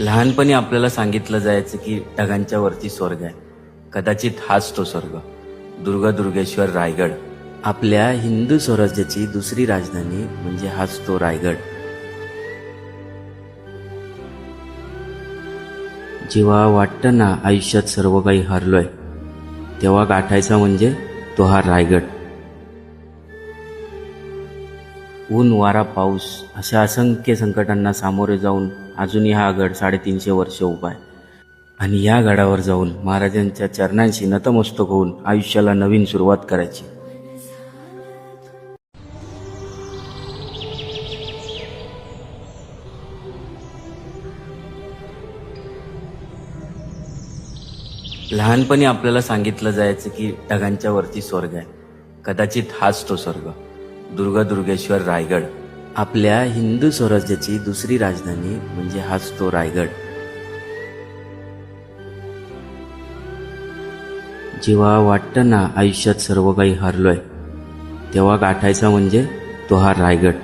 लहानपणी आपल्याला सांगितलं जायचं की ढगांच्या वरती स्वर्ग आहे. कदाचित हाच तो स्वर्ग. दुर्गेश्वर रायगड. आपल्या हिंदू स्वराज्याची दुसरी राजधानी म्हणजे हाच तो रायगड. जेव्हा वाटतं ना आयुष्यात सर्व काही हरलोय, तेव्हा गाठायचा म्हणजे तो हा रायगड. ऊन वारा पाऊस अशा असंख्य संकटांना सामोरे जाऊन अजूनही हा गड 350 वर्ष उभा आहे. आणि या गडावर जाऊन महाराजांच्या चरणांशी नतमस्तक होऊन आयुष्याला नवीन सुरुवात करायची. लहानपणी आपल्याला सांगितलं जायचं की ढगांच्या वरती स्वर्ग आहे. कदाचित हाच तो स्वर्ग. दुर्गेश्वर रायगड. आपल्या हिंदू स्वराज्याची दुसरी राजधानी म्हणजे हाच तो रायगड. जेव्हा वाटतं ना आयुष्यात सर्व काही हरलोय, तेव्हा गाठायचा म्हणजे तो हा रायगड.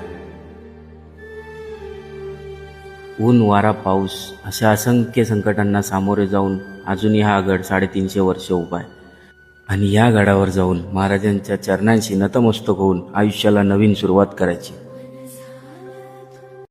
ऊन वारा पाऊस अशा असंख्य संकटांना सामोरे जाऊन अजूनही हा गड 350 वर्ष उभा आहे. आणि या गडावर जाऊन महाराजांच्या चरणांशी नतमस्तक होऊन आयुष्याला नवीन सुरुवात करायची.